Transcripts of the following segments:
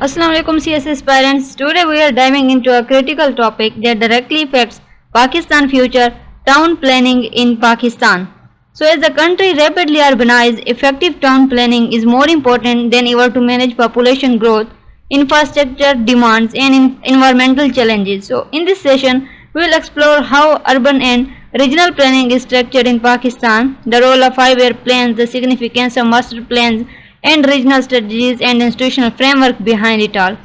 Assalamu alaikum CSS parents. Today we are diving into a critical topic that directly affects Pakistan future, town planning in Pakistan. So as the country rapidly urbanizes, effective town planning is more important than ever to manage population growth, infrastructure demands and environmental challenges. So in this session, we will explore how urban and regional planning is structured in Pakistan, the role of five-year plans, the significance of master plans and regional strategies and institutional framework behind it all.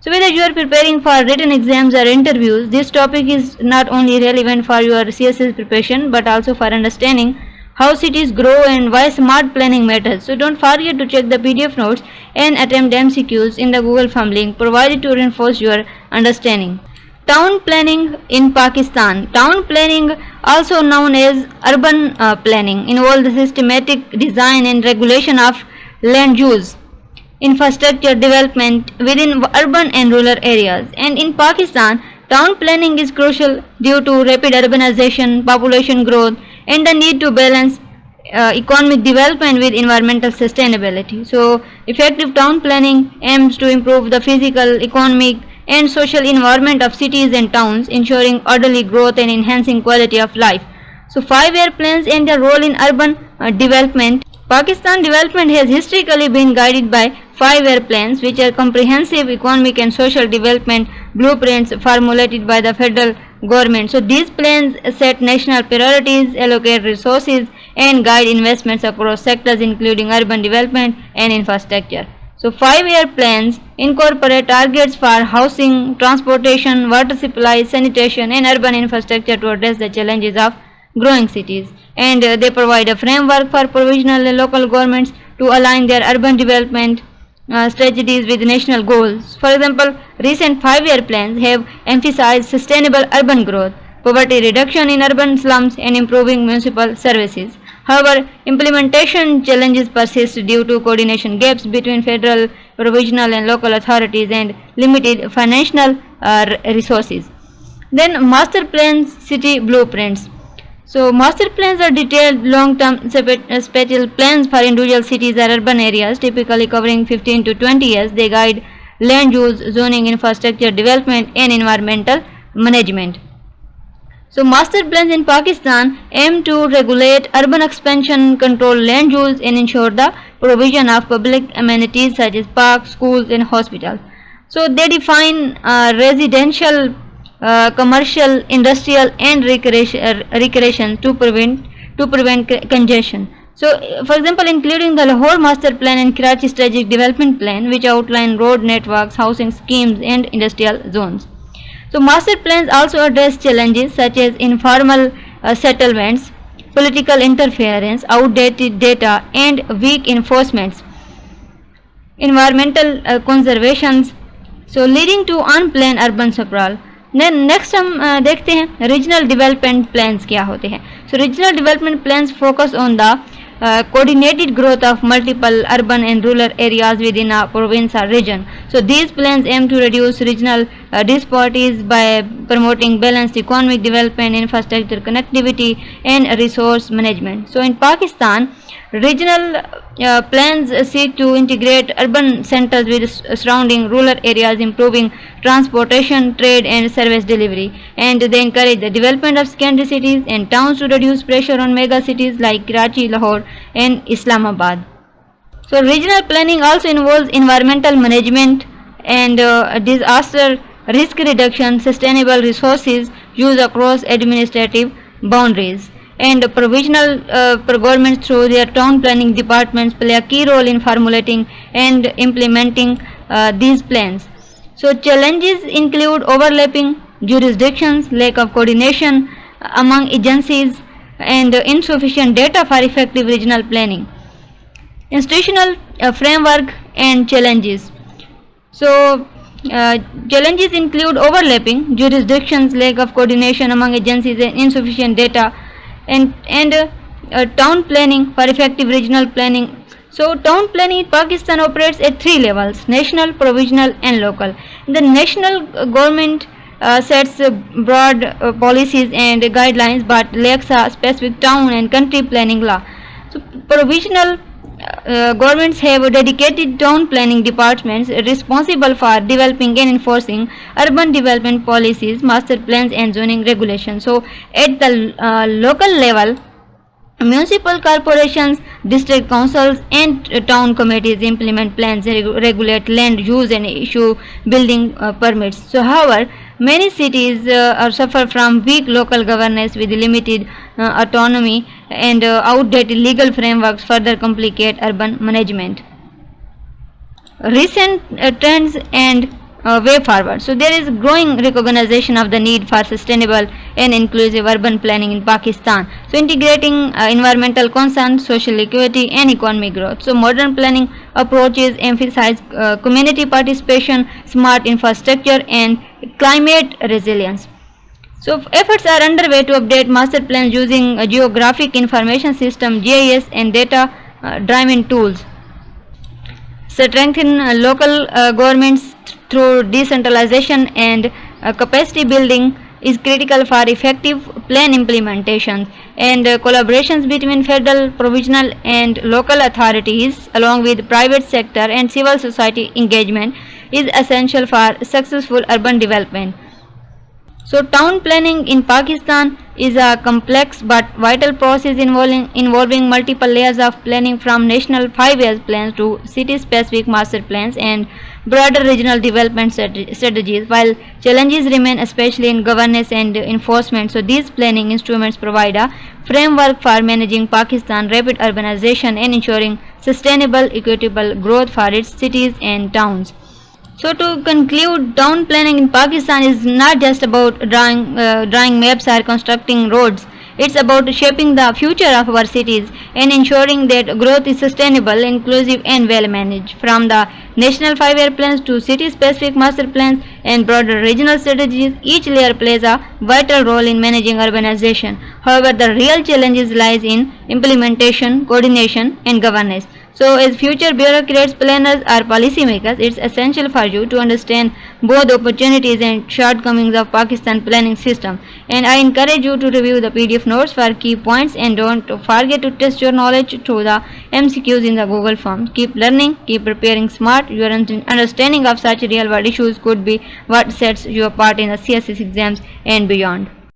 So whether you are preparing for written exams or interviews, this topic is not only relevant for your CSS preparation but also for understanding how cities grow and why smart planning matters. So don't forget to check the PDF notes and attempt MCQs in the Google Form link provided to reinforce your understanding. Town planning in Pakistan. Town planning, also known as urban planning, involves the systematic design and regulation of land use, infrastructure development within urban and rural areas. And in Pakistan, town planning is crucial due to rapid urbanization, population growth, and the need to balance economic development with environmental sustainability. So, effective town planning aims to improve the physical, economic, and social environment of cities and towns, ensuring orderly growth and enhancing quality of life. So, five-year plans and their role in urban development. Pakistan development has historically been guided by five-year plans, which are comprehensive economic and social development blueprints formulated by the federal government. So these plans set national priorities, allocate resources, and guide investments across sectors including urban development and infrastructure. So five-year plans incorporate targets for housing, transportation, water supply, sanitation, and urban infrastructure to address the challenges of growing cities, and they provide a framework for provincial and local governments to align their urban development strategies with national goals. For example, recent five-year plans have emphasized sustainable urban growth, poverty reduction in urban slums, and improving municipal services. However, implementation challenges persist due to coordination gaps between federal, provincial, and local authorities and limited financial resources. Then, master plans, city blueprints. So, master plans are detailed long-term spatial plans for individual cities or urban areas, typically covering 15 to 20 years. They guide land use, zoning, infrastructure development, and environmental management. So, master plans in Pakistan aim to regulate urban expansion, control land use, and ensure the provision of public amenities such as parks, schools, and hospitals. So, they define residential, commercial, industrial, and recreation to prevent congestion. So, for example, including the Lahore Master Plan and Karachi Strategic Development Plan, which outline road networks, housing schemes, and industrial zones. So, master plans also address challenges such as informal settlements, political interference, outdated data, and weak enforcements, environmental conservations, so leading to unplanned urban sprawl. Next हम देखते हैं regional development plans क्या होते हैं. So regional development plans focus on the coordinated growth of multiple urban and rural areas within a province or region. So these plans aim to reduce regional disparities by promoting balanced economic development, infrastructure connectivity, and resource management. So in Pakistan, regional plans seek to integrate urban centers with surrounding rural areas, improving transportation, trade, and service delivery, and they encourage the development of secondary cities and towns to reduce pressure on mega cities like Karachi, Lahore, and Islamabad. So regional planning also involves environmental management and disaster risk reduction, sustainable resources use across administrative boundaries. And provisional governments through their town planning departments play a key role in formulating and implementing these plans. So challenges include overlapping jurisdictions, lack of coordination among agencies, and insufficient data for effective regional planning. Institutional framework and challenges. So challenges include overlapping jurisdictions, lack of coordination among agencies, and insufficient data, and town planning for effective regional planning. So town planning in Pakistan operates at three levels: national, provisional, and local. The national government sets broad policies and guidelines but lacks a specific town and country planning law. So provisional Governments have dedicated town planning departments responsible for developing and enforcing urban development policies, master plans, and zoning regulations. So, at the local level, municipal corporations, district councils, and town committees implement plans, regulate land use, and issue building permits. So, however, many cities suffer from weak local governance with limited autonomy, and outdated legal frameworks further complicate urban management. Recent trends and way forward. So there is growing recognition of the need for sustainable and inclusive urban planning in Pakistan. So integrating environmental concerns, social equity, and economic growth. So modern planning approaches emphasize community participation, smart infrastructure, and climate resilience. So efforts are underway to update master plans using a geographic information system (GIS) and data driven tools. Strengthen local governments through decentralization and capacity building is critical for effective plan implementation, and collaborations between federal, provincial, and local authorities along with private sector and civil society engagement is essential for successful urban development. So town planning in Pakistan is a complex but vital process involving multiple layers of planning, from national 5 year plans to city-specific master plans and broader regional development strategies. While challenges remain, especially in governance and enforcement, so these planning instruments provide a framework for managing Pakistan's rapid urbanization and ensuring sustainable, equitable growth for its cities and towns. So to conclude, town planning in Pakistan is not just about drawing maps or constructing roads. It's about shaping the future of our cities and ensuring that growth is sustainable, inclusive, and well managed. From the national 5 year plans to city-specific master plans and broader regional strategies, each layer plays a vital role in managing urbanization. However, the real challenges lies in implementation, coordination, and governance. So, as future bureaucrats, planners, or policymakers, it's essential for you to understand both opportunities and shortcomings of Pakistan planning system. And I encourage you to review the PDF notes for key points, and don't forget to test your knowledge through the MCQs in the Google Forms. Keep learning, keep preparing smart. Your understanding of such real-world issues could be what sets you apart in the CSS exams and beyond.